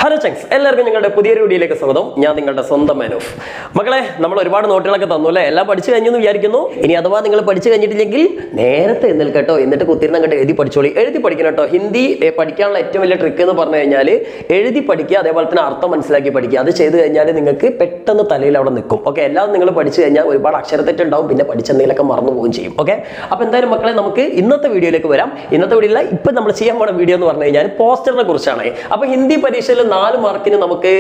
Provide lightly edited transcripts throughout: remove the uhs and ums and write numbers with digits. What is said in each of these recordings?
Hello ചങ്സ്, എല്ലാവർക്കും ഞങ്ങളുടെ പുതിയൊരു വീഡിയോയിലേക്ക് സ്വാഗതം. ഞാൻ നിങ്ങളുടെ സ്വന്തം മാനൂഫ്. മക്കളെ, നമ്മൾ ഒരുപാട് നോട്ടുകളൊക്കെ തന്നു അല്ലേ? എല്ലാം പഠിച്ചു കഴിഞ്ഞെന്ന് വിചാരിക്കുന്നു. ഇനി അഥവാ നിങ്ങൾ പഠിച്ചു കഴിഞ്ഞിട്ടില്ലെങ്കിൽ നേരത്തെ കേട്ടോ, എന്നിട്ട് കുത്തിരുന്ന് അങ്ങോട്ട് എഴുതി പഠിച്ചോളി. എഴുതി പഠിക്കണം കേട്ടോ. ഹിന്ദി പഠിക്കാനുള്ള ഏറ്റവും വലിയ ട്രിക്ക് എന്ന് പറഞ്ഞു കഴിഞ്ഞാൽ എഴുതി പഠിക്കുക, അതേപോലെ തന്നെ അർത്ഥം മനസ്സിലാക്കി പഠിക്കുക. അത് ചെയ്ത് കഴിഞ്ഞാൽ നിങ്ങൾക്ക് പെട്ടെന്ന് തലയിൽ അവിടെ നിൽക്കും. ഓക്കെ, എല്ലാം നിങ്ങൾ പഠിച്ചു കഴിഞ്ഞാൽ ഒരുപാട് അക്ഷരത്തെറ്റുണ്ടാവും, പിന്നെ പഠിച്ചെന്തെങ്കിലൊക്കെ മറന്നു പോവുകയും ചെയ്യും. ഓക്കെ, അപ്പോൾ എന്തായാലും മക്കളെ, നമുക്ക് ഇന്നത്തെ വീഡിയോയിലേക്ക് വരാം. ഇന്നത്തെ വീഡിയോയിൽ ഇപ്പം നമ്മൾ ചെയ്യാൻ പോകുന്ന വീഡിയോ എന്ന് പറഞ്ഞു കഴിഞ്ഞാൽ പോസ്റ്ററിനെ കുറിച്ചാണ്. അപ്പോൾ ഹിന്ദി പരീക്ഷയിൽ 4 മാർക്കിന് നമുക്ക്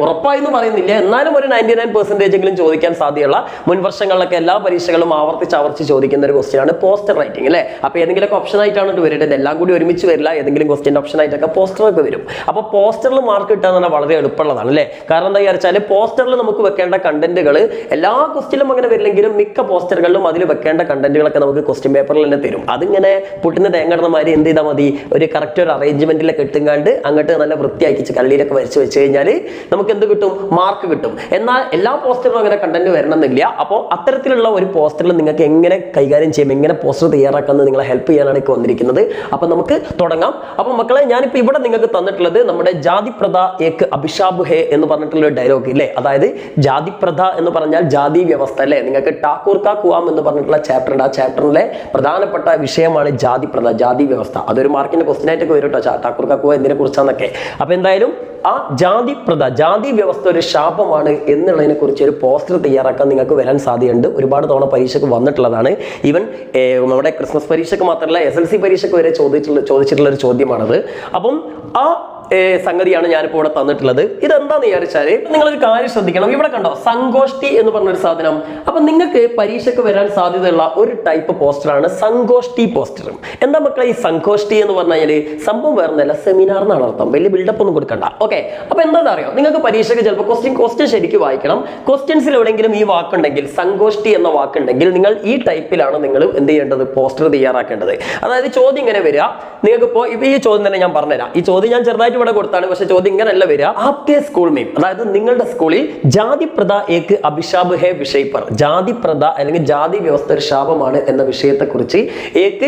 ഉറപ്പായെന്ന് പറയുന്നില്ല, എന്നാലും ഒരു 99% എങ്കിലും ചോദിക്കാൻ സാധ്യതയുള്ള, മുൻ വർഷങ്ങളിലൊക്കെ എല്ലാ പരീക്ഷകളും ആവർത്തിച്ച് ചോദിക്കുന്ന ഒരു ക്വസ്റ്റ്യൻ ആണ് പോസ്റ്റർ റൈറ്റിംഗ് അല്ലേ? അപ്പോൾ ഏതെങ്കിലുമൊക്കെ ഓപ്ഷൻ ആയിട്ടാണ് വരുന്നത്, എല്ലാം കൂടി ഒരുമിച്ച് വരില്ല. ഏതെങ്കിലും ക്വസ്റ്റ്യൻ ഓപ്ഷൻ ആയിട്ടൊക്കെ പോസ്റ്ററൊക്കെ വരും. അപ്പോൾ പോസ്റ്ററിൽ മാർക്ക് കിട്ടുക എന്ന് പറഞ്ഞാൽ വളരെ എളുപ്പമുള്ളതാണ് അല്ലേ? കാരണം എന്താ വിചാരിച്ചാൽ പോസ്റ്ററിൽ നമുക്ക് വെക്കേണ്ട കണ്ടന്റുകൾ എല്ലാ ക്വസ്റ്റ്യനിലും അങ്ങനെ വരില്ലെങ്കിലും മിക്ക പോസ്റ്ററുകളിലും അതിൽ വെക്കേണ്ട കണ്ടന്റുകളൊക്കെ നമുക്ക് ക്വസ്റ്റ്യൻ പേപ്പറിൽ തന്നെ തരും. അതിങ്ങനെ പുട്ടിന് തേങ്ങടുന്ന മാതിരി എന്ത് ചെയ്താൽ മതി, ഒരു കറക്റ്റ് ഒരു അറേഞ്ച്മെന്റിലൊക്കെ ഇട്ടുങ്ങാണ്ട് അങ്ങോട്ട് നല്ല വൃത്തിയാക്കി കള്ളിയിലൊക്കെ വരച്ച് വെച്ച് കഴിഞ്ഞാൽ നമുക്ക് എന്ത് കിട്ടും, മാർക്ക് കിട്ടും. എന്നാൽ എല്ലാ പോസ്റ്ററിലും അങ്ങനെ കണ്ടന്റ് വരണമെന്നില്ല. അപ്പോൾ അത്തരത്തിലുള്ള ഒരു പോസ്റ്ററിൽ നിങ്ങൾക്ക് എങ്ങനെ കൈകാര്യം ചെയ്യും, എങ്ങനെ പോസ്റ്റർ തയ്യാറാക്കുന്നത് നിങ്ങളെ ഹെൽപ്പ് ചെയ്യാനാണ് ഇപ്പോൾ വന്നിരിക്കുന്നത്. അപ്പോൾ നമുക്ക് തുടങ്ങാം. അപ്പോൾ മക്കളെ, ഞാനിപ്പോൾ ഇവിടെ നിങ്ങൾക്ക് തന്നിട്ടുള്ളത് നമ്മുടെ ജാതി പ്രഥ ഏക് അഭിശാപ് ഹേ എന്ന് പറഞ്ഞിട്ടുള്ള ഒരു ഡയലോഗ് ഇല്ലേ? അതായത് ജാതി പ്രഥ എന്ന് പറഞ്ഞാൽ ജാതി വ്യവസ്ഥ അല്ലേ? നിങ്ങൾക്ക് ടാക്കൂർ കാ കുവാം എന്ന് പറഞ്ഞിട്ടുള്ള ചാപ്റ്റർ ഉണ്ട്. ആ ചാപ്റ്ററിലെ പ്രധാനപ്പെട്ട വിഷയമാണ് ജാതി പ്രഥ, ജാതി വ്യവസ്ഥ. അതൊരു മാർക്കിന്റെ ക്വസ്റ്റ്യൻ ആയിട്ടൊക്കെ വരും കേട്ടോ, ടാക്കൂർ കാ കുവ എന്തിനെ കുറിച്ചാന്നൊക്കെ. അപ്പോൾ എന്തായാലും ആ ജാതി പ്രഥ, ജാതി വ്യവസ്ഥ ഒരു ശാപമാണ് എന്നുള്ളതിനെ കുറിച്ച് ഒരു പോസ്റ്റർ തയ്യാറാക്കാൻ നിങ്ങൾക്ക് വരാൻ സാധ്യതയുണ്ട്. ഒരുപാട് തവണ പരീക്ഷയ്ക്ക് വന്നിട്ടുള്ളതാണ്. ഈവൻ നമ്മുടെ ക്രിസ്മസ് പരീക്ഷയ്ക്ക് മാത്രമല്ല, SLC പരീക്ഷയ്ക്ക് വരെ ചോദിച്ചിട്ടുള്ള ഒരു ചോദ്യമാണത്. അപ്പം ആ സംഗതിയാണ് ഞാനിപ്പോൾ ഇവിടെ തന്നിട്ടുള്ളത്. ഇതെന്താന്ന് വിചാരിച്ചാൽ നിങ്ങളൊരു കാര്യം ശ്രദ്ധിക്കണം. ഇവിടെ കണ്ടോ സങ്കോഷ്ടി എന്ന് പറഞ്ഞൊരു സാധനം. അപ്പൊ നിങ്ങൾക്ക് പരീക്ഷയ്ക്ക് വരാൻ സാധ്യതയുള്ള ഒരു ടൈപ്പ് പോസ്റ്ററാണ് സങ്കോഷ്ടി പോസ്റ്റർ. എന്താ മക്കളെ ഈ സങ്കോഷ്ടി എന്ന് പറഞ്ഞു കഴിഞ്ഞാൽ സംഭവം വേറൊന്നല്ല, സെമിനാർ എന്നാണ് അർത്ഥം. വലിയ ബിൽഡപ്പ് ഒന്നും കൊടുക്കണ്ട. ഓക്കെ, അപ്പൊ എന്താ അറിയോ, നിങ്ങൾക്ക് പരീക്ഷയ്ക്ക് ചിലപ്പോൾ ക്വസ്റ്റ്യൻ ശരിക്കും വായിക്കണം. ക്വസ്റ്റ്യൻസിൽ എവിടെയെങ്കിലും ഈ വാക്കുണ്ടെങ്കിൽ, സങ്കോഷ്ടി എന്ന വാക്കുണ്ടെങ്കിൽ, നിങ്ങൾ ഈ ടൈപ്പിലാണ് നിങ്ങൾ എന്ത് ചെയ്യേണ്ടത്, പോസ്റ്റർ തയ്യാറാക്കേണ്ടത്. അതായത് ചോദ്യം ഇങ്ങനെ വരിക, നിങ്ങൾക്ക് ഇപ്പോൾ ഈ ചോദ്യം തന്നെ ഞാൻ പറഞ്ഞുതരാം. ഈ ചോദ്യം ഞാൻ ചെറുതായിട്ട് ഇവിടെ കൊടുത്താണ്, പക്ഷെ ചോദ്യം ഇങ്ങനെയല്ല വരിക. ആപ്കെ സ്കൂൾ മെയിം, അതായത് നിങ്ങളുടെ സ്കൂളിൽ ജാതി പ്രഥ ഏക് അഭിശാപ് ഹേ വിഷയ് പർ, ജാതി പ്രഥ അല്ലെങ്കിൽ ജാതി വ്യവസ്ഥ ഒരു ശാപമാണ് എന്ന വിഷയത്തെ കുറിച്ച് ഏക്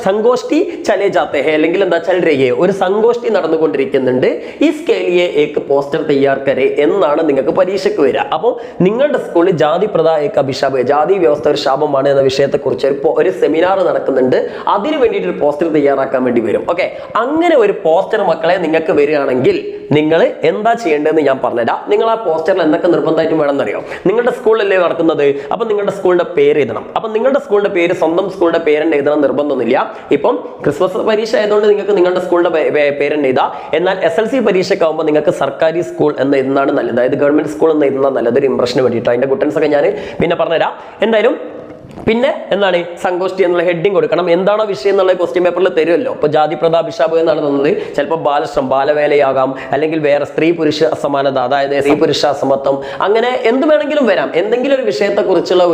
സങ്കോഷ്ടി ചലേ ജാത്തെ ഹേ, അല്ലെങ്കിൽ എന്താ ചൽ രഹേ, ഒരു സങ്കോഷ്ടി നടന്നുകൊണ്ടിരിക്കുന്നുണ്ട്. ഈ സ്കേലിയെ ഏക് പോസ്റ്റർ തയ്യാർ കരേ എന്നാണ് നിങ്ങൾക്ക് പരീക്ഷയ്ക്ക് വരിക. അപ്പോൾ നിങ്ങളുടെ സ്കൂളിൽ ജാതി പ്രഥ ഏക് അഭിശാപ്, ജാതി വ്യവസ്ഥ ഒരു ശാപമാണ് എന്ന വിഷയത്തെ കുറിച്ച് ഒരു സെമിനാർ നടക്കുന്നുണ്ട്. അതിന് വേണ്ടിയിട്ട് ഒരു പോസ്റ്റർ തയ്യാറാക്കാൻ വേണ്ടി വരും. ഓക്കെ, അങ്ങനെ ഒരു പോസ്റ്റർ മക്കളെ നിങ്ങൾക്ക് വരികയാണെങ്കിൽ നിങ്ങൾ എന്താ ചെയ്യേണ്ടതെന്ന് ഞാൻ പറഞ്ഞുതരാം. നിങ്ങൾ ആ പോസ്റ്ററിൽ എന്തൊക്കെ നിർബന്ധമായിട്ടും വേണമെന്നറിയോ? നിങ്ങളുടെ സ്കൂളിലല്ലേ നടക്കുന്നത്, അപ്പൊ നിങ്ങളുടെ സ്കൂളിന്റെ പേര് എഴുതണം. അപ്പൊ നിങ്ങളുടെ സ്കൂളിന്റെ പേര് സ്വന്തം സ്കൂളിന്റെ പേരെന്നെ എഴുതണം നിർബന്ധമൊന്നുമില്ല. ഇപ്പം ക്രിസ്മസ് പരീക്ഷ ആയതുകൊണ്ട് നിങ്ങൾക്ക് നിങ്ങളുടെ സ്കൂളിന്റെ പേരെന്നെ എഴുതാം. എന്നാൽ SLC പരീക്ഷയ്ക്ക് ആകുമ്പോൾ നിങ്ങൾക്ക് സർക്കാരി സ്കൂൾ എന്ന് എഴുതുന്നതാണ് നല്ലത്, അതായത് ഗവൺമെന്റ് സ്കൂൾ എന്ന് എഴുതുന്ന നല്ലത്, ഒരു ഇംപ്രഷന് വേണ്ടിയിട്ട്. അതിന്റെ കുട്ടൻസ് ഒക്കെ ഞാൻ പിന്നെ പറഞ്ഞുതരാം. എന്തായാലും പിന്നെ എന്താണ് സങ്കോഷ്ടി എന്നുള്ള ഹെഡിങ് കൊടുക്കണം. എന്താണോ വിഷയം എന്നുള്ള ക്വസ്റ്റ്യൻ പേപ്പറിൽ തരുമല്ലോ. ഇപ്പോൾ ജാതി പ്രഥ അഭിശാപ് എന്നാണ് തന്നത്, ചിലപ്പോൾ ബാലശ്രം, ബാലവേലയാകാം, അല്ലെങ്കിൽ വേറെ സ്ത്രീ പുരുഷ സമാനത, അതായത് സ്ത്രീ പുരുഷ സമത്വം, അങ്ങനെ എന്ത് വേണമെങ്കിലും വരാം. എന്തെങ്കിലും ഒരു വിഷയത്തെ കുറിച്ചുള്ള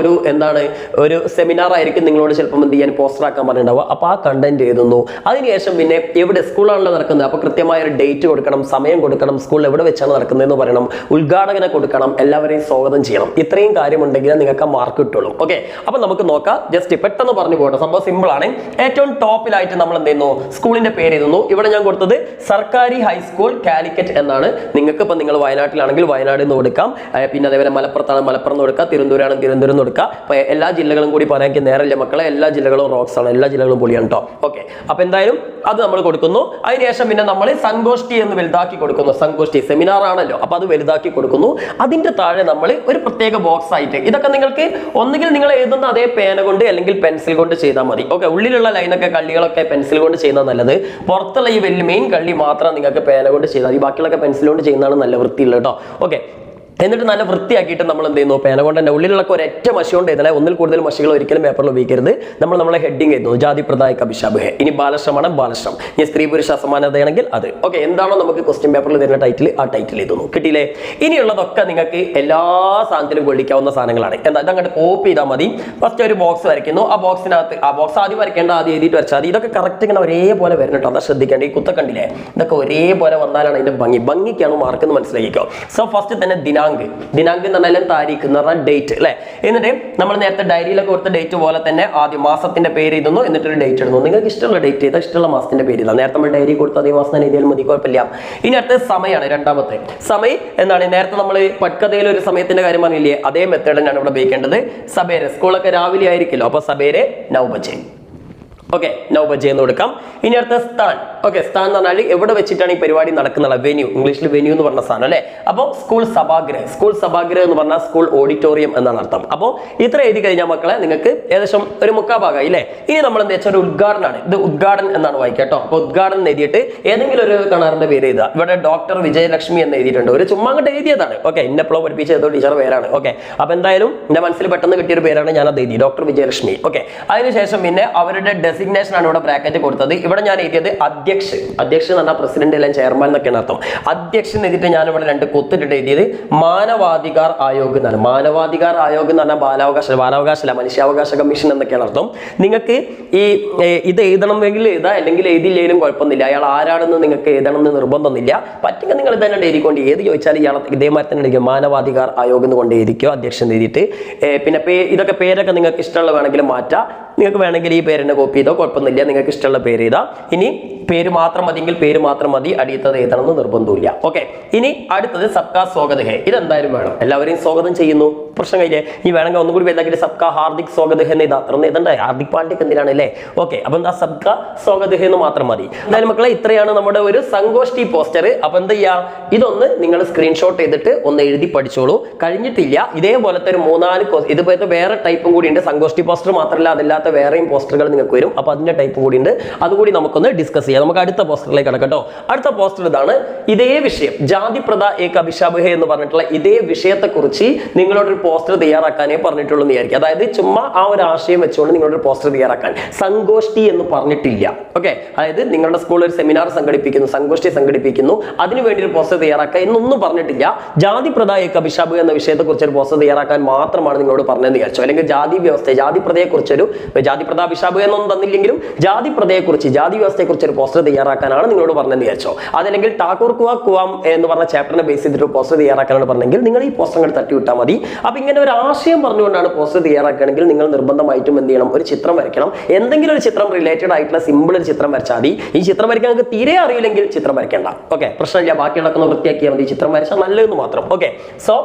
ഒരു സെമിനാർ ആയിരിക്കും നിങ്ങളോട് ചിലപ്പോൾ എന്ത് ചെയ്യാൻ പോസ്റ്റർ ആക്കാൻ പറഞ്ഞിട്ടുണ്ടാവുക. അപ്പോൾ ആ കണ്ടന്റ് എഴുതുന്നു. അതിനുശേഷം പിന്നെ എവിടെ സ്കൂളാണല്ലോ നടക്കുന്നത്, അപ്പോൾ കൃത്യമായ ഒരു ഡേറ്റ് കൊടുക്കണം, സമയം കൊടുക്കണം, സ്കൂളിൽ എവിടെ വെച്ചാണ് നടക്കുന്നതെന്ന് പറയണം, ഉദ്ഘാടകനെ കൊടുക്കണം, എല്ലാവരെയും സ്വാഗതം ചെയ്യണം. ഇത്രയും കാര്യമുണ്ടെങ്കിൽ നിങ്ങൾക്ക് മാർക്ക് കിട്ടുള്ളൂ. ഓക്കെ, അപ്പോൾ നമുക്ക് നോക്കാം. ജസ്റ്റ് പെട്ടെന്ന് പറഞ്ഞു പോകട്ടെ, സംഭവം സിമ്പിൾ ആണ്. ഏറ്റവും ടോപ്പിലായിട്ട് നമ്മൾ എന്ത് ചെയ്യുന്നു, സ്കൂളിന്റെ പേര് എഴുതുന്നു. ഇവിടെ ഞാൻ കൊടുത്തത് സർക്കാരി ഹൈസ്കൂൾ കാലിക്കറ്റ് എന്നാണ്. നിങ്ങൾക്ക് ഇപ്പം നിങ്ങൾ വയനാട്ടിലാണെങ്കിൽ വയനാട് എന്ന് കൊടുക്കാം, പിന്നെ അതേപോലെ മലപ്പുറത്താണ് മലപ്പുറം എന്ന് കൊടുക്കുക, തിരുവനന്തപുരമാണ് തിരുവനന്തപുരം എന്ന് കൊടുക്കുക. അപ്പോൾ എല്ലാ ജില്ലകളും കൂടി പറയാൻ നേരമില്ല മക്കളെ, എല്ലാ ജില്ലകളും റോക്സ് ആണ്, എല്ലാ ജില്ലകളും പൊളിയാണ് കേട്ടോ. ഓക്കെ, അപ്പോൾ എന്തായാലും അത് നമ്മൾ കൊടുക്കുന്നു. അതിനുശേഷം പിന്നെ നമ്മൾ സങ്കോഷ്ടി എന്ന് വലുതാക്കി കൊടുക്കുന്നു. സങ്കോഷ്ടി സെമിനാർ ആണല്ലോ, അപ്പോൾ അത് വലുതാക്കി കൊടുക്കുന്നു. അതിന്റെ താഴെ നമ്മൾ ഒരു പ്രത്യേക ബോക്സ് ആയിട്ട്, ഇതൊക്കെ നിങ്ങൾക്ക് ഒന്നുകിൽ നിങ്ങൾ എഴുതുന്ന അതേ പേന കൊണ്ട് അല്ലെങ്കിൽ പെൻസിൽ കൊണ്ട് ചെയ്താൽ മതി. ഓക്കെ, ഉള്ളിലുള്ള ലൈനൊക്കെ കള്ളികളൊക്കെ പെൻസിൽ കൊണ്ട് ചെയ്യുന്നത് നല്ലത്. പുറത്തുള്ള ഈ വലിയ മെയിൻ കള്ളി മാത്രം നിങ്ങൾക്ക് പേന കൊണ്ട് ചെയ്താൽ മതി, ബാക്കിയുള്ളൊക്കെ പെൻസിൽ കൊണ്ട് ചെയ്യുന്നതാണ് നല്ല വൃത്തിയുള്ളത് കേട്ടോ. ഓക്കെ, എന്നിട്ട് നല്ല വൃത്തിയാക്കിയിട്ട് നമ്മൾ എന്ത് ചെയ്യുന്നു, പേന കൊണ്ട് തന്നെ ഉള്ളിലുള്ള ഒരൊറ്റ മഷി കൊണ്ട് എഴുതണേ, ഒന്നിൽ കൂടുതൽ മഷികൾ ഒരിക്കലും പേപ്പറിൽ ഉപയോഗിക്കരുത്. നമ്മളെ ഹെഡിങ് എഴുതുന്നു, ജാതി പ്രഥ ഏക് അഭിശാപ് ഹേ. ഇനി ബാലശ്രമാണ് ബാലശ്രം, ഇനി സ്ത്രീ പുരുഷ സമാനതയാണെങ്കിൽ അത്. ഓക്കെ, എന്താണോ നമുക്ക് ക്വസ്റ്റ്യൻ പേപ്പറിൽ തരുന്ന ടൈറ്റിൽ, ആ ടൈറ്റിൽ എഴുതുന്നു. കിട്ടിയില്ലേ? ഇനിയുള്ളതൊക്കെ നിങ്ങൾക്ക് എല്ലാ സാധനത്തിലും കൊള്ളിക്കാവുന്ന സാധനങ്ങളാണ്. എന്താ, ഇതങ്ങോട്ട് കോപ്പി ചെയ്താൽ മതി. ഫസ്റ്റ് ഒരു ബോക്സ് വരയ്ക്കുന്നു. ആ ബോക്സിനകത്ത്, ആ ബോക്സ് ആദ്യം വരയ്ക്കേണ്ട, ആദ്യം എഴുതിയിട്ട് വരച്ചാൽ മതി. ഇതൊക്കെ കറക്റ്റ് ഇങ്ങനെ ഒരേപോലെ വരണം കേട്ടോ, അതാ ശ്രദ്ധിക്കേണ്ട. ഈ കുത്തക്കണ്ടില്ലേ, ഇതൊക്കെ ഒരേപോലെ വന്നാലാണ് അതിന്റെ ഭംഗിക്കാണ് മാർക്ക് എന്ന് മനസ്സിലാക്കിക്കോ. സോ ഫസ്റ്റ് തന്നെ ദിനാങ്ക്. ദിനാങ്ക് എന്ന് പറഞ്ഞാൽ താരീഖ് എന്ന് പറഞ്ഞാൽ ഡേറ്റ് അല്ലെ. എന്നിട്ട് നമ്മൾ നേരത്തെ ഡയറിയിലൊക്കെ കൊടുത്ത ഡേറ്റ് പോലെ തന്നെ ആദ്യം മാസത്തിന്റെ പേര് എഴുതുന്നു, എന്നിട്ടൊരു ഡേറ്റ് ഇടുന്നു. നിങ്ങൾക്ക് ഇഷ്ടമുള്ള ഡേറ്റ് ചെയ്താൽ ഇഷ്ടമുള്ള മാസത്തിന്റെ പേര് ഇതാ. നേരത്തെ നമ്മൾ ഡയറി കൊടുത്ത അതേ മാസം തന്നെ എഴുതിയാൽ മതി, കുഴപ്പമില്ല. ഇനി അടുത്ത സമയമാണ് രണ്ടാമത്തെ. സമയം എന്താണ്? നേരത്തെ നമ്മൾ പട്കഥയിൽ ഒരു സമയത്തിന്റെ കാര്യം പറഞ്ഞില്ലേ, അതേ മെത്തേഡ് തന്നെയാണ് ഇവിടെ ഉപയോഗിക്കേണ്ടത്. സബേരെ, സ്കൂളൊക്കെ രാവിലെ ആയിരിക്കുമല്ലോ, അപ്പൊ സബേരെ 9 ബജെ. ഓക്കെ, 9 ബജെ എന്ന് കൊടുക്കാം. ഇനി അടുത്ത സ്ഥാൻ. ഓക്കെ, സ്ഥാൻ എന്ന് പറഞ്ഞാൽ എവിടെ വെച്ചിട്ടാണ് ഈ പരിപാടി നടക്കുന്നത്? വെന്യൂ, ഇംഗ്ലീഷിൽ വെന്യൂ എന്ന് പറഞ്ഞ സ്ഥാനം അല്ലെ. അപ്പോൾ സ്കൂൾ സഭാഗ്രഹ, സ്കൂൾ സഭാഗ്രഹ എന്ന് പറഞ്ഞാൽ സ്കൂൾ ഓഡിറ്റോറിയം എന്നാണ് അർത്ഥം. അപ്പോൾ ഇത്ര എഴുതി കഴിഞ്ഞാൽ മക്കളെ നിങ്ങൾക്ക് ഏകദേശം ഒരു മുക്കാ ഭാഗമായി അല്ലേ. ഇനി നമ്മൾ എന്താ വെച്ചാൽ ഒരു ഉദ്ഘാടനമാണ്, ഇത് ഉദ്ഘാടനം എന്നാണ് വായിക്കുക കേട്ടോ. അപ്പോൾ ഉദ്ഘാടനം എഴുതിയിട്ട് ഏതെങ്കിലും ഒരു കണാറിന്റെ പേര് എഴുതുക. ഇവിടെ ഡോക്ടർ വിജയലക്ഷ്മി എന്ന് എഴുതിയിട്ടുണ്ട്, ഒരു ചുമ്മാ അങ്ങോട്ട് എഴുതിയതാണ്. ഓക്കെ, ഇന്നെപ്പോഴോ പഠിപ്പിച്ച ഏതോ ടീച്ചർ പേരാണ്. ഓക്കെ, അപ്പൊ എന്തായാലും എന്റെ മനസ്സിൽ പെട്ടെന്ന് കിട്ടിയൊരു പേരാണ്, ഞാനത് എഴുതി, ഡോക്ടർ വിജയലക്ഷ്മി. ഓക്കെ, അതിനുശേഷം പിന്നെ അവരുടെ ഡെസിഗ്നേഷൻ ആണ് ഇവിടെ ബ്രാക്കറ്റ് കൊടുത്തത്. ഇവിടെ ഞാൻ എഴുതിയത് അധ്യക്ഷൻ. അധ്യക്ഷൻ എന്ന് പറഞ്ഞാൽ പ്രസിഡന്റ് അല്ലെങ്കിൽ ചെയർമാൻ എന്നൊക്കെയാണ് അർത്ഥം. അധ്യക്ഷൻ എഴുതിയിട്ട് ഞാൻ ഇവിടെ 2 കൊത്തിട്ട് എഴുതിയത് മാനവാധികാർ ആയോഗ് എന്നാണ്. മാനവാധികാർ ആയോഗ് എന്ന് പറഞ്ഞാൽ ബാലാവകാശ മനുഷ്യാവകാശ കമ്മീഷൻ എന്നൊക്കെയാണ് അർത്ഥം. നിങ്ങൾക്ക് ഇത് എഴുതണമെങ്കിൽ എഴുതാ, അല്ലെങ്കിൽ എഴുതിയില്ലെങ്കിലും കുഴപ്പമൊന്നുമില്ല. അയാൾ ആരാണെന്ന് നിങ്ങൾക്ക് എഴുതണം എന്ന് നിർബന്ധമൊന്നുമില്ല. പറ്റുമെങ്കിൽ നിങ്ങൾ തന്നെ എഴുതിക്കൊണ്ട് ഏത് ചോദിച്ചാൽ ഇയാൾ ഇതേമാതിരി തന്നെ എഴുതിക്കും, മാനവാധികാർ ആയോഗ് എന്ന് കൊണ്ട് എഴുതിക്കോ അധ്യക്ഷൻ എഴുതിയിട്ട്. പിന്നെ ഇതൊക്കെ പേരൊക്കെ നിങ്ങൾക്ക് ഇഷ്ടമുള്ള വേണമെങ്കിൽ മാറ്റാം. നിങ്ങൾക്ക് വേണമെങ്കിൽ ഈ പേരിനെ കോപ്പി ചെയ്തോ, കുഴപ്പമൊന്നുമില്ല. നിങ്ങൾക്ക് ഇഷ്ടമുള്ള പേര് ചെയ്താ. ഇനി പേര് മാത്രം മതിയെങ്കിൽ പേര് മാത്രം മതി, അടിയത്തത് എഴുതണം എന്ന് നിർബന്ധമില്ല. ഓക്കെ, ഇനി അടുത്തത് സബ്കാ സ്വാഗത് ഹേ. ഇതെന്തായാലും വേണം, എല്ലാവരെയും സ്വാഗതം ചെയ്യുന്നു, പ്രശ്നം കഴിഞ്ഞേ. ഇനി വേണമെങ്കിൽ ഒന്നുകൂടി വലുതാക്കിയിട്ട് സബ്കാ ഹാർദിക് സ്വാഗത് ഹേ എന്ന് അത്ര എഴുതണ്ട, ഹാർദിക് പാണ്ഡ്യക്ക് എന്തിനാണ് അല്ലേ. ഓക്കെ, അപ്പൊ എന്താ സബ്കാ സ്വാഗത് ഹേ എന്ന് മാത്രം മതി. എന്തായാലും മക്കളെ ഇത്രയാണ് നമ്മുടെ ഒരു സങ്കോഷ്ടി പോസ്റ്റർ. അപ്പൊ എന്താ ചെയ്യാ, ഇതൊന്ന് നിങ്ങൾ സ്ക്രീൻഷോട്ട് ചെയ്തിട്ട് ഒന്ന് എഴുതി പഠിച്ചോളൂ. കഴിഞ്ഞിട്ടില്ല, ഇതേപോലത്തെ ഒരു 3-4 ഇതുപോലത്തെ വേറെ ടൈപ്പും കൂടി ഉണ്ട്. സങ്കോഷ്ടി പോസ്റ്റർ മാത്രമല്ല, അതല്ലാത്ത വേറെയും പോസ്റ്ററുകൾ നിങ്ങൾക്ക് വരും. അപ്പൊ അതിന്റെ ടൈപ്പ് കൂടി ഉണ്ട്, അതുകൂടി നമുക്കൊന്ന് ഡിസ്കസ് ചെയ്യാം. നമുക്ക് അടുത്ത പോസ്റ്ററിലേക്ക് കടക്കട്ടോ. അടുത്ത പോസ്റ്റർ ഇതാണ്. ഇതേ വിഷയം, ജാതി പ്രഥ ഏക അഭിശാപ് ഹേ എന്ന് പറഞ്ഞിട്ടുള്ള ഇതേ വിഷയത്തെ കുറിച്ച് നിങ്ങളോടൊരു പോസ്റ്റർ തയ്യാറാക്കാനേ പറഞ്ഞിട്ടുള്ളൂ എന്ന് വിചാരിക്കും. അതായത് ചുമ്മാ ആ ഒരു ആശയം വെച്ചുകൊണ്ട് നിങ്ങളൊരു പോസ്റ്റർ തയ്യാറാക്കാൻ, സങ്കോഷ്ടി എന്ന് പറഞ്ഞിട്ടില്ല. ഓക്കെ, അതായത് നിങ്ങളുടെ സ്കൂളിൽ ഒരു സെമിനാർ സംഘടിപ്പിക്കുന്നു, സങ്കോഷ്ടി സംഘടിപ്പിക്കുന്നു, അതിനു വേണ്ടി ഒരു പോസ്റ്റർ തയ്യാറാക്കുക എന്നൊന്നും പറഞ്ഞിട്ടില്ല. ജാതി പ്രഥ ഏക അഭിശാപ് എന്ന വിഷയത്തെ കുറിച്ച് ഒരു പോസ്റ്റർ തയ്യാറാക്കാൻ മാത്രമാണ് നിങ്ങളോട് പറഞ്ഞതെന്ന് വിചാരിച്ചു. അല്ലെങ്കിൽ ജാതി വ്യവസ്ഥ, ജാതി പ്രഥയെ കുറിച്ചൊരു, ജാതി പ്രഥ അഭിശാപ് എന്നൊന്നും തന്നില്ലെങ്കിലും ജാതി പ്രഥയെ കുറിച്ച്, ജാതി വ്യവസ്ഥയെ കുറിച്ച് ഒരു പോസ്റ്റർ തയ്യാറാക്കാനാണ് നിങ്ങളോട് പറഞ്ഞതെന്ന് വിചാരിച്ചോ. അതല്ലെങ്കിൽ ടാക്കൂർ കുവാം എന്ന് പറഞ്ഞ ചാപ്റ്ററിനെ ബേസ് ചെയ്തിട്ട് പോസ്റ്റർ തയ്യാറാക്കാനാണ് പറഞ്ഞെങ്കിൽ നിങ്ങൾ ഈ പോസ്റ്റർ അങ്ങോട്ട് തട്ടി വിട്ടാൽ മതി. അപ്പൊ ഇങ്ങനെ ഒരു ആശയം പറഞ്ഞുകൊണ്ടാണ് പോസ്റ്റർ തയ്യാറാക്കുകയാണെങ്കിൽ നിങ്ങൾ നിർബന്ധമായിട്ടും എന്ത് ചെയ്യണം, ഒരു ചിത്രം വരയ്ക്കണം. എന്തെങ്കിലും ഒരു ചിത്രം റിലേറ്റഡ് ആയിട്ടുള്ള സിമ്പിൾ ഒരു ചിത്രം വരച്ചാൽ മതി. ഈ ചിത്രം വരയ്ക്കാൻ നിങ്ങൾക്ക് തീരെ അറിയില്ലെങ്കിൽ ചിത്രം വരയ്ക്കേണ്ട. ഓക്കെ, പ്രശ്നമില്ല, ബാക്കിയുള്ളതൊക്കെ വൃത്തിയാക്കിയാൽ മതി, ചിത്രം വരച്ചാൽ നല്ലതെന്ന് മാത്രം. ഓക്കെ, സോ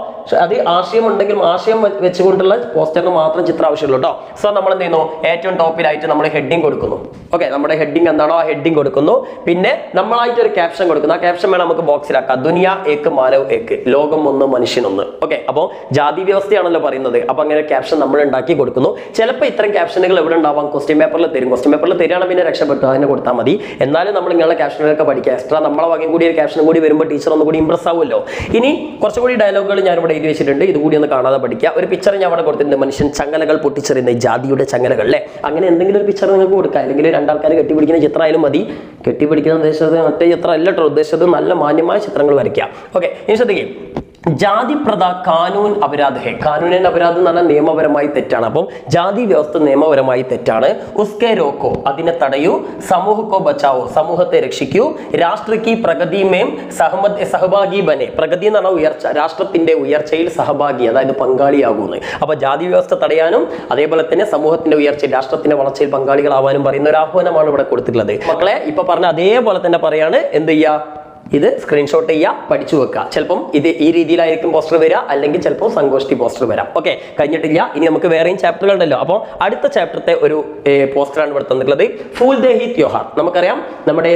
അത് ആശയം ഉണ്ടെങ്കിലും ആശയം വെച്ചുകൊണ്ടുള്ള പോസ്റ്ററിന് മാത്രം ചിത്രം ആവശ്യമുള്ളൂ കേട്ടോ. സോ നമ്മൾ എന്ത് ചെയ്യുന്നു, ഏറ്റവും ടോപ്പിലായിട്ട് നമ്മൾ ഹെഡിങ് കൊടുക്കുന്നു. ഓക്കെ, നമ്മുടെ ഹെഡിങ് എന്താണോ ആ ഹെഡിങ് കൊടുക്കുന്നു. പിന്നെ നമ്മളായിട്ട് ഒരു ക്യാപ്ഷൻ കൊടുക്കുന്നു. ആ ക്യാപ്ഷൻ വേണം നമുക്ക് ബോക്സിലാക്കാം. ദുനിയ ഏക്ക് മാനവ് ഏക്ക്, ലോകം ഒന്ന് മനുഷ്യനൊന്ന്. ഓക്കെ, അപ്പോൾ ജാതി വ്യവസ്ഥയാണല്ലോ പറയുന്നത്. അപ്പൊ അങ്ങനെ ക്യാപ്ഷൻ നമ്മൾ ഉണ്ടാക്കി കൊടുക്കുന്നു. ചിലപ്പോൾ ഇത്തരം ക്യാപ്ഷനുകൾ എവിടെ ഉണ്ടാവാം, ക്വസ്റ്റ്യൻ പേപ്പറിൽ തരും. ക്വസ്റ്റ്യൻ പേപ്പറിൽ തരികയാണ് പിന്നെ രക്ഷപ്പെട്ടു, അതിനെ കൊടുത്താൽ മതി. എന്നാലും നമ്മൾ ഇങ്ങനെയുള്ള ക്യാപ്ഷനുകളൊക്കെ പഠിക്കുക. എക്സ്ട്രാ നമ്മളെ വകയും കൂടി ഒരു ക്യാപ്ഷൻ കൂടി വരുമ്പോൾ ടീച്ചർ ഒന്നുകൂടി ഇംപ്രസ് ആവുമല്ലോ. ഇനി കുറച്ചുകൂടി ഡയലോഗുകൾ ഞാൻ ഇവിടെ എഴുതി വെച്ചിട്ടുണ്ട്, ഇതുകൂടി ഒന്ന് കാണാതെ പഠിക്കുക. ഒരു പിക്ചർ ഞാൻ അവിടെ കൊടുത്തിട്ടുണ്ട്, മനുഷ്യൻ ചങ്ങലകൾ പൊട്ടിച്ചെറിയുന്ന ജാതിയുടെ ചങ്ങലകൾ അല്ലേ. അങ്ങനെ എന്തെങ്കിലും ഒരു പിക്ചർ നിങ്ങൾക്ക് കൊടുക്കുക. അല്ലെങ്കിൽ 2 ആൾക്കാർ കെട്ടിപ്പിടിക്കുന്ന ചിത്രം ആയാലും മതി. കെട്ടിപ്പിടിക്കുന്ന ഉദ്ദേശിച്ചത് മറ്റേ ചിത്രം അല്ല കേട്ടോ, ഉദ്ദേശിച്ചത് നല്ല മാന്യമായ ചിത്രങ്ങൾ വരയ്ക്കാം. ഓക്കെ, ഇനി ശ്രദ്ധിക്കും. ജാതി പ്രഥ കാനൂൻ അപരാധ് ഹേ. കാനൂൻ അപരാധം എന്ന് പറഞ്ഞാൽ നിയമപരമായി തെറ്റാണ്. അപ്പം ജാതി വ്യവസ്ഥ നിയമപരമായി തെറ്റാണ്. ഉസ്കെ രോക്കോ, അതിനെ തടയൂ. സമൂഹക്കോ ബച്ചാവോ, സമൂഹത്തെ രക്ഷിക്കൂ. രാഷ്ട്രക്ക് പ്രഗതി മേം സഹഭാഗി ബനെ. പ്രഗതി എന്ന് പറഞ്ഞാൽ ഉയർച്ച, രാഷ്ട്രത്തിന്റെ ഉയർച്ചയിൽ സഹഭാഗി, അതായത് പങ്കാളിയാകുന്നു. അപ്പൊ ജാതി വ്യവസ്ഥ തടയാനും അതേപോലെ തന്നെ സമൂഹത്തിന്റെ ഉയർച്ചയിൽ, രാഷ്ട്രത്തിന്റെ വളർച്ചയിൽ പങ്കാളികളാവാനും പറയുന്ന ഒരു ആഹ്വാനമാണ് ഇവിടെ കൊടുത്തിട്ടുള്ളത്. മക്കളെ ഇപ്പൊ പറഞ്ഞ അതേപോലെ തന്നെ പറയാണ്, എന്ത് ചെയ്യുക, ഇത് സ്ക്രീൻഷോട്ട് ചെയ്യുക, പഠിച്ചു വെക്കുക. ചിലപ്പം ഇത് ഈ രീതിയിലായിരിക്കും പോസ്റ്റർ വരിക, അല്ലെങ്കിൽ ചിലപ്പോൾ സങ്കോഷ്ടി പോസ്റ്റർ വരാം. ഓക്കെ, കഴിഞ്ഞിട്ടില്ല. ഇനി നമുക്ക് വേറെയും ചാപ്റ്ററുകൾ ഉണ്ടല്ലോ. അപ്പോൾ അടുത്ത ചാപ്റ്ററത്തെ ഒരു പോസ്റ്ററാണ് ഇവിടെ തന്നിട്ടുള്ളത്. ഫൂൽ ദേഹി ത്യോഹാർ. നമുക്കറിയാം നമ്മുടെ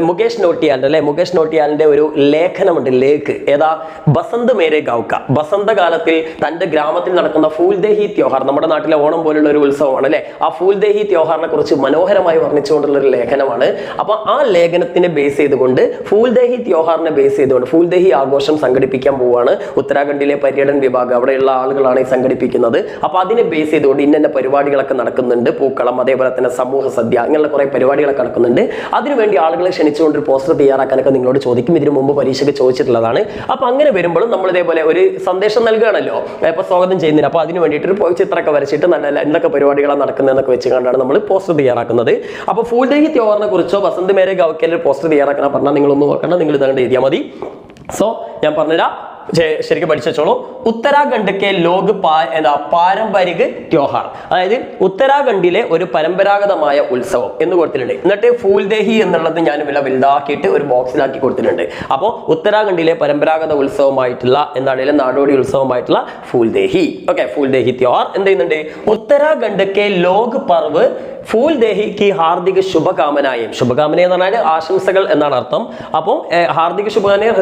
മുകേഷ് നോട്ടിയാലിന്റെ അല്ലെ, മുകേഷ് നോട്ടിയാലിന്റെ ഒരു ലേഖനമുണ്ട്, ലേക്ക് ഏതാ, ബസന്ത് മേരെ ഗൗക്ക. ബസന്തകാലത്തിൽ തന്റെ ഗ്രാമത്തിൽ നടക്കുന്ന ഫൂൽ ദേഹി ത്യോഹാർ, നമ്മുടെ നാട്ടിലെ ഓണം പോലുള്ള ഒരു ഉത്സവമാണ് അല്ലെ. ആ ഫൂൽ ദേഹി ത്യോഹാറിനെ കുറിച്ച് മനോഹരമായി വർണ്ണിച്ചുകൊണ്ടുള്ള ഒരു ലേഖനമാണ്. അപ്പൊ ആ ലേഖനത്തിനെ ബേസ് ചെയ്തുകൊണ്ട് ഫൂൽ ദേഹി ത്യോഹാറിനെ ബേസ് ചെയ്തുകൊണ്ട് ഫൂൽ ദേഹി ആഘോഷം സംഘടിപ്പിക്കാൻ പോവുകയാണ്. ഉത്തരാഖണ്ഡിലെ പര്യടൻ വിഭാഗം, അവിടെയുള്ള ആളുകളാണ് ഈ സംഘടിപ്പിക്കുന്നത്. അപ്പൊ അതിനെ ബേസ് ചെയ്തുകൊണ്ട് ഇന്ന പരിപാടികളൊക്കെ നടക്കുന്നുണ്ട്. പൂക്കളം, അതേപോലെ തന്നെ സമൂഹ സദ്യ, അങ്ങനെയുള്ള കുറെ പരിപാടികളൊക്കെ നടക്കുന്നുണ്ട്. അതിനുവേണ്ടി ആളുകളെ ക്ഷണിച്ചുകൊണ്ട് ഒരു പോസ്റ്റർ തയ്യാറാക്കാനൊക്കെ നിങ്ങളോട് ചോദിക്കും. ഇതിനു മുമ്പ് പരീക്ഷയ്ക്ക് ചോദിച്ചിട്ടുള്ളതാണ്. അപ്പൊ അങ്ങനെ വരുമ്പോഴും നമ്മൾ ഇതേപോലെ ഒരു സന്ദേശം നൽകുകയാണല്ലോ, ഇപ്പൊ സ്വാഗതം ചെയ്യുന്നതിന്. അപ്പൊ അതിന് വേണ്ടിയിട്ട് ഒരു ചിത്രമൊക്കെ വരച്ചിട്ട് നല്ല എന്തൊക്കെ പരിപാടികളാണ് നടക്കുന്നതെന്നൊക്കെ വെച്ച് കണ്ടാണ് നമ്മൾ പോസ്റ്റർ തയ്യാറാക്കുന്നത്. അപ്പൊ ഫൂൽ ദേഹി ത്യോഹാറിനെ കുറിച്ചോ ബസന്ത് മേരെ ഗൗക്കയിൽ പോസ്റ്റർ തയ്യാറാക്കണം പറഞ്ഞാൽ നിങ്ങളൊന്നും ഓർക്കണം, നിങ്ങൾ ഇതാണ്ട് എഴുതിയാൽ മതി. സോ ഞാൻ പറഞ്ഞുതരാം. ശരിക്കും പഠിച്ചു വെച്ചോളൂ. ഉത്തരാഖണ്ഡ് കെ ലോക് പാരമ്പരിക് ത്യോഹാർ, അതായത് ഉത്തരാഖണ്ഡിലെ ഒരു പരമ്പരാഗതമായ ഉത്സവം എന്ന് കൊടുത്തിട്ടുണ്ട്. എന്നിട്ട് ഫൂൽദേഹി എന്നുള്ളത് ഞാൻ വലുതാക്കിയിട്ട് ഒരു ബോക്സിലാക്കി കൊടുത്തിട്ടുണ്ട്. അപ്പോൾ ഉത്തരാഖണ്ഡിലെ പരമ്പരാഗത ഉത്സവമായിട്ടുള്ള എന്താണ് നാടോടി ഉത്സവമായിട്ടുള്ള ഫൂൽദേഹി. ഓക്കെ, ഫൂൽദേഹി ത്യോഹാർ എന്ത് ചെയ്യുന്നുണ്ട്? ഉത്തരാഖണ്ഡ് കെ ലോക് പർവ് ഫൂൽദേഹി കി ഹാർദിക ശുഭകാമനായും, ശുഭകാമന എന്ന് പറഞ്ഞാൽ ആശംസകൾ എന്നാണ് അർത്ഥം. അപ്പോൾ ഹാർദിക ശുഭകാമന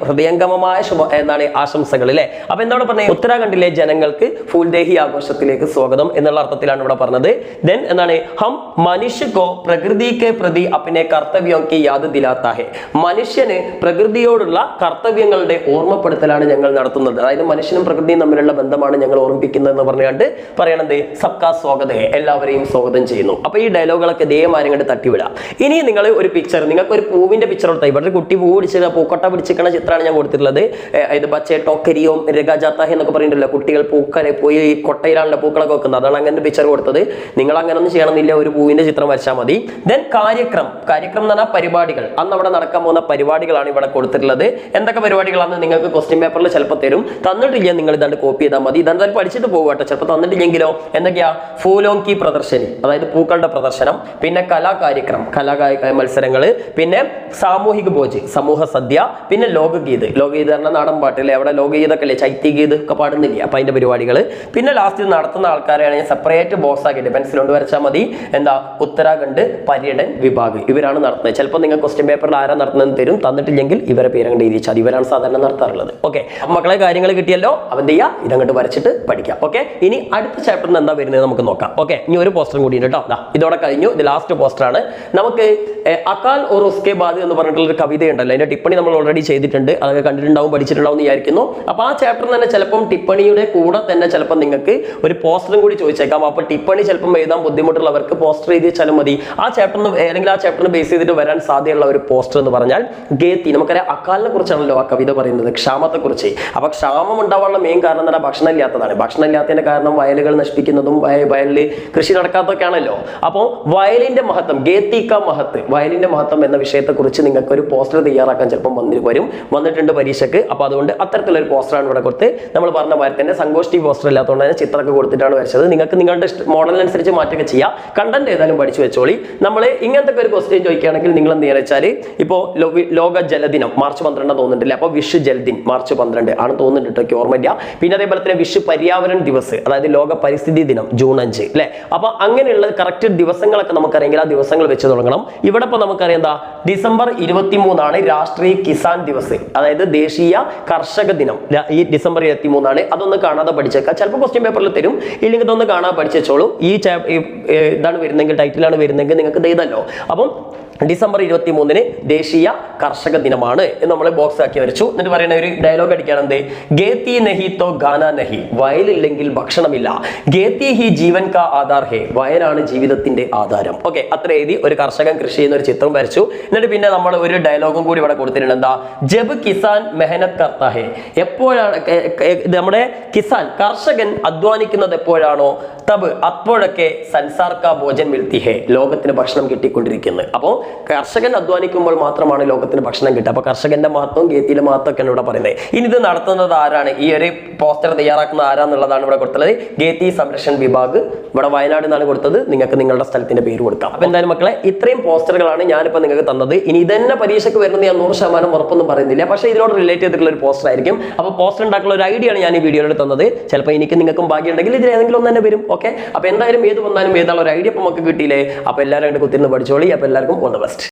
ഹൃദയംഗമമായ എന്താണ് ആശംസകൾ അല്ലേ. അപ്പൊ എന്താണ് പറഞ്ഞത്? ഉത്തരാഖണ്ഡിലെ ജനങ്ങൾക്ക് ഫൂൽദേഹി ആഘോഷത്തിലേക്ക് സ്വാഗതം എന്നുള്ള അർത്ഥത്തിലാണ് ഇവിടെ പറഞ്ഞത്. ദെൻ എന്താണ്? ഹം മനുഷ്യ കോ പ്രകൃതി കെ പ്രതി അപ്പിനെ കർത്തവ്യം കി യാദ് ദിലാത്താ ഹെ, മനുഷ്യന് പ്രകൃതിയോടുള്ള കർത്തവ്യങ്ങളുടെ ഓർമ്മപ്പെടുത്തലാണ് ഞങ്ങൾ നടത്തുന്നത്. അതായത് മനുഷ്യനും പ്രകൃതിയും തമ്മിലുള്ള ബന്ധമാണ് ഞങ്ങൾ ഓർമ്മിപ്പിക്കുന്നത് എന്ന് പറഞ്ഞുകൊണ്ട് പറയണത് സബ്കാ സ്വാഗത് ഹെ, എല്ലാവരെയും സ്വാഗതം ചെയ്യുന്നു. അപ്പൊ ഈ ഡയലോഗുകളൊക്കെ ഇതേമാതിരി കണ്ട് തട്ടിവിടാം. ഇനി നിങ്ങൾ ഒരു പിക്ചർ, നിങ്ങൾക്ക് ഒരു പൂവിന്റെ പിക്ചർ കൊടുത്താൽ, ഇവിടെ ഒരു കുട്ടി പൂ പിടിച്ച പൂക്കൊട്ട പിടിച്ചിരിക്കുന്ന ചിത്രമാണ് ഞാൻ കൊടുത്തിട്ടുള്ളത്. ഇത് ബച്ചേ ടോക്കരിയും രഗാജാത്താഹി എന്നൊക്കെ പറയുന്നില്ല, കുട്ടികൾ പൂക്കരെ പോയി ഈ കൊട്ടയിലാണല്ലോ പൂക്കളൊക്കെ വെക്കുന്നത്. അതാണ് അങ്ങനെ പിക്ചർ കൊടുത്തത്. നിങ്ങൾ അങ്ങനെ ഒന്നും ചെയ്യണമെന്നില്ല, ഒരു പൂവിന്റെ ചിത്രം വരച്ചാൽ മതി. ദെൻ കാര്യക്രം എന്ന് പറഞ്ഞാൽ പരിപാടികൾ, അന്ന് അവിടെ നടക്കാൻ പോകുന്ന പരിപാടികളാണ് ഇവിടെ കൊടുത്തിട്ടുള്ളത്. എന്തൊക്കെ പരിപാടികളാണെന്ന് നിങ്ങൾക്ക് ക്വസ്റ്റ്യൻ പേപ്പറിൽ ചിലപ്പോൾ തരും. തന്നിട്ടില്ല നിങ്ങൾ ഇതാണ്ട് കോപ്പി ചെയ്താൽ മതി. ഇതാണ്ട് പഠിച്ചിട്ട് പോകട്ടെ. ചിലപ്പോൾ തന്നിട്ടില്ലെങ്കിലോ എന്തൊക്കെയാ? ഫൂലോങ്കി പ്രദർശനി, അതായത് പൂക്കളുടെ പ്രദർശനം, പിന്നെ കലാകാര്യക്രം, മത്സരങ്ങൾ, പിന്നെ സാമൂഹിക ഭോജ്, സമൂഹ സദ്യ, പിന്നെ ലോകഗീത് പറഞ്ഞ നാടൻ പാട്ടില്ലേ, അവിടെ ലോകഗീതൊക്കെ അല്ലേ, ചൈത്യഗീത് ഒക്കെ പാടുന്നില്ല, അപ്പൊ അതിന്റെ പരിപാടികൾ. പിന്നെ ലാസ്റ്റ് നടത്തുന്ന ആൾക്കാരെയാണെങ്കിൽ സെപ്പറേറ്റ് ബോക്സ് ആക്കിയിട്ട് പെൻസിൽ കൊണ്ട് വരച്ചാൽ മതി. എന്താ? ഉത്തരാഖണ്ഡ് പര്യടൻ വിഭാഗ്, ഇവരാണ് നടത്തുന്നത്. ചിലപ്പോൾ നിങ്ങൾ ക്വസ്റ്റ്യൻ പേപ്പറിൽ ആരാ നടത്തുന്നതെന്ന് തരും. തന്നിട്ടില്ലെങ്കിൽ ഇവരെ പേരങ്ങോട്ട് എഴുതിച്ചാൽ ഇവരാണ് സാധാരണ നടത്താറുള്ളത്. ഓക്കെ, മക്കളെ കാര്യങ്ങൾ കിട്ടിയല്ലോ. അവൻ ചെയ്യാ ഇതങ്ങോട്ട് വരച്ചിട്ട് പഠിക്കാം. ഓക്കെ, ഇനി അടുത്ത ചാപ്റ്ററിന് എന്താ വരുന്നത് നമുക്ക് നോക്കാം. ഓക്കെ, ഇനി ഒരു പോസ്റ്ററും കൂടി കേട്ടോ. ഇതോടെ കഴിഞ്ഞു. ഇത് ലാസ്റ്റ് പോസ്റ്റർ ആണ്. നമുക്ക് അകാൽ ഓർ ഉസ്കെ ബാദ് എന്ന് പറഞ്ഞിട്ടുള്ള ഒരു കവിത ഉണ്ടല്ലോ, അതിന്റെ ടിപ്പണി നമ്മൾ ഓൾറെഡി ചെയ്തിട്ടുണ്ട്. അതൊക്കെ കണ്ടിട്ടുണ്ടാവും, പഠിച്ചിട്ടുണ്ടാവും എന്ന് വിചാരിക്കുന്നു. അപ്പൊ ആ ചാപ്റ്റർ തന്നെ ചിലപ്പം ടിപ്പണിയുടെ കൂടെ തന്നെ ചിലപ്പോൾ നിങ്ങൾക്ക് ഒരു പോസ്റ്ററും കൂടി ചോദിച്ചേക്കാം. അപ്പൊ ടിപ്പണി ചിലപ്പം എഴുതാൻ ബുദ്ധിമുട്ടുള്ളവർക്ക് പോസ്റ്റർ എഴുതി വെച്ചാലും മതി. ആ ചാപ്റ്ററിന് അല്ലെങ്കിൽ ആ ചാപ്റ്ററിന് ബേസ് ചെയ്തിട്ട് വരാൻ സാധ്യതയുള്ള ഒരു പോസ്റ്റർ എന്ന് പറഞ്ഞാൽ ഗേത്തി. നമുക്കറിയാം അകാലിനെ കുറിച്ചാണല്ലോ ആ കവിത പറയുന്നത്, ക്ഷാമത്തെ കുറിച്ച്. അപ്പൊ ക്ഷാമം ഉണ്ടാവാനുള്ള മെയിൻ കാരണം എന്താ? ഭക്ഷണം ഇല്ലാത്തതാണ്. ഭക്ഷണം ഇല്ലാത്തതിന്റെ കാരണം വയലുകൾ നശിപ്പിക്കുന്നതും വയലിൽ കൃഷി നടക്കാത്തതൊക്കെ ആണല്ലോ. അപ്പോൾ വയലിന്റെ മഹത്വം, ഗേത്തിക്ക മഹത്ത്, വയലിന്റെ മഹത്വം എന്ന വിഷയത്തെക്കുറിച്ച് നിങ്ങൾക്ക് ഒരു പോസ്റ്റർ തയ്യാറാക്കാൻ ചിലപ്പോൾ വന്നിട്ടുണ്ട് പരീക്ഷയ്ക്ക്. അപ്പോൾ അതുകൊണ്ട് അത്തരത്തിലുള്ള ഒരു പോസ്റ്ററാണ് ഇവിടെ കൊടുത്ത് നമ്മൾ പറഞ്ഞ പോലെ തന്നെ സങ്കോഷ്ടി പോസ്റ്റർ അല്ലാത്തതുകൊണ്ട് തന്നെ ചിത്രമൊക്കെ കൊടുത്തിട്ടാണ് വരച്ചത്. നിങ്ങൾക്ക് നിങ്ങളുടെ മോഡലിനനുസരിച്ച് മാറ്റൊക്കെ ചെയ്യാം. കണ്ടന്റ് ഏതായാലും പഠിച്ചു വെച്ചോളി. നമ്മൾ ഇങ്ങനത്തെ ഒരു ക്വസ്റ്റ്യൻ ചോദിക്കുകയാണെങ്കിൽ നിങ്ങൾ എന്ത് ചെയ്യുക വെച്ചാൽ, ഇപ്പോൾ ലോക ജലദിനം മാർച്ച് 12 തോന്നുന്നുണ്ടല്ലേ, അപ്പോൾ വിഷു ജൽദിൻ മാർച്ച് 12 ആണ് തോന്നുന്നുണ്ട്, എനിക്ക് ഓർമ്മയില്ല. പിന്നെ അതേപോലെ തന്നെ വിഷു പര്യാവരൺ ദിവസ്, അതായത് ലോക പരിസ്ഥിതി ദിനം ജൂൺ 5 അല്ലേ. അപ്പൊ അങ്ങനെയുള്ള കറക്റ്റ് ദിവസങ്ങളൊക്കെ നമുക്കറിയെങ്കിൽ ആ ദിവസങ്ങൾ വെച്ച് തുടങ്ങണം. ഇവിടെ ഇപ്പോൾ നമുക്കറിയാം എന്താ, ഡിസംബർ 23 രാഷ്ട്രീയ കിസാൻ ദിവസ്, അതായത് ദേശീയ കർഷക ദിനം. ഈ ഡിസംബർ 23 അതൊന്ന് കാണാതെ പഠിച്ചേക്കാം. ചിലപ്പോൾ ക്വസ്റ്റ്യൻ പേപ്പറിൽ തരും, ഇല്ലെങ്കിൽ ഇതൊന്ന് കാണാതെ പഠിച്ചോളൂ. ഈ ഇതാണ് വരുന്നെങ്കിൽ, ടൈറ്റിലാണ് വരുന്നെങ്കിൽ നിങ്ങൾക്ക് ഇതല്ലോ. അപ്പം ഡിസംബർ 23 ദേശീയ കർഷക ദിനമാണ് എന്ന് നമ്മൾ ബോക്സ് ആക്കി വരച്ചു. എന്നിട്ട് പറയുന്ന ഒരു ഡയലോഗ് അടിക്കുകയാണ്, എന്ത്? ഗേത്തി നഹി തോ ഗാന നഹി, വയലില്ലെങ്കിൽ ഭക്ഷണമില്ല. ഗേത്തി ഹി ജീവൻ കാ ആധാർ ഹേ, വയലാണ് ജീവിതത്തിന്റെ ആധാരം. ഓക്കെ, അത്ര എഴുതി ഒരു കർഷകൻ കൃഷി ചെയ്യുന്ന ഒരു ചിത്രം വരച്ചു. എന്നിട്ട് പിന്നെ നമ്മൾ ഒരു ഡയലോഗും കൂടി ഇവിടെ കൊടുത്തിട്ടുണ്ട്. എന്താ? ജബ് കിസാൻ മെഹനത് കർത്താ ഹേ, എപ്പോഴാണ് നമ്മുടെ കിസാൻ കർഷകൻ അധ്വാനിക്കുന്നത് എപ്പോഴാണോ, തബ് അപ്പോഴൊക്കെ സൻസാർ കാ ഭോജൻ മിൽത്തി ഹേ, ലോകത്തിന് ഭക്ഷണം കിട്ടിക്കൊണ്ടിരിക്കുന്നത്. അപ്പോൾ കർഷകൻ അധ്വാനിക്കുമ്പോൾ മാത്രമാണ് ലോകത്തിന് ഭക്ഷണം കിട്ടുക. അപ്പൊ കർഷകന്റെ മഹത്വം ഗേത്തിയുടെ മഹത്വമൊക്കെയാണ് ഇവിടെ പറയുന്നത്. ഇനി ഇത് നടത്തുന്നത് ആരാണ്? ഈ ഒരു പോസ്റ്റർ തയ്യാറാക്കുന്ന ആരാന്നുള്ളതാണ് ഇവിടെ കൊടുത്തത്. ഗേത്തി സംരക്ഷൺ വിഭാഗ്, ഇവിടെ വയനാട് എന്നാണ് കൊടുത്തത്. നിങ്ങൾക്ക് നിങ്ങളുടെ സ്ഥലത്തിന്റെ പേര് കൊടുക്കാം. അപ്പൊ എന്തായാലും മക്കളെ, ഇത്രയും പോസ്റ്ററുകളാണ് ഞാനിപ്പോൾ നിങ്ങൾക്ക് തന്നത്. ഇനി ഇതന്നെ പരീക്ഷയ്ക്ക് വരുന്നത് ഞാൻ 100% ഉറപ്പൊന്നും പറയുന്നില്ല, പക്ഷേ ഇതിനോട് റിലേറ്റ് ചെയ്തിട്ടുള്ള ഒരു പോസ്റ്റർ ആയിരിക്കും. അപ്പോൾ പോസ്റ്റർ ഉണ്ടാക്കുന്ന ഒരു ഐഡിയ ആണ് ഞാൻ ഈ വീഡിയോയിൽ തന്നത്. ചിലപ്പോൾ എനിക്ക് നിങ്ങൾക്കും ഭാഗ്യം ഉണ്ടെങ്കിൽ ഇതിൽ ഏതെങ്കിലും ഒന്ന് തന്നെ വരും. ഓക്കെ, അപ്പൊ എന്തായാലും ഏത് വന്നാലും ഏതാളും ഒരു ഐഡിയ നമുക്ക് കിട്ടിയില്ലേ. അപ്പൊ എല്ലാവരും കുത്തിരുന്ന് പഠിച്ചോളി. അപ്പൊ എല്ലാവർക്കും ഓൾ ദ ബെസ്റ്റ്.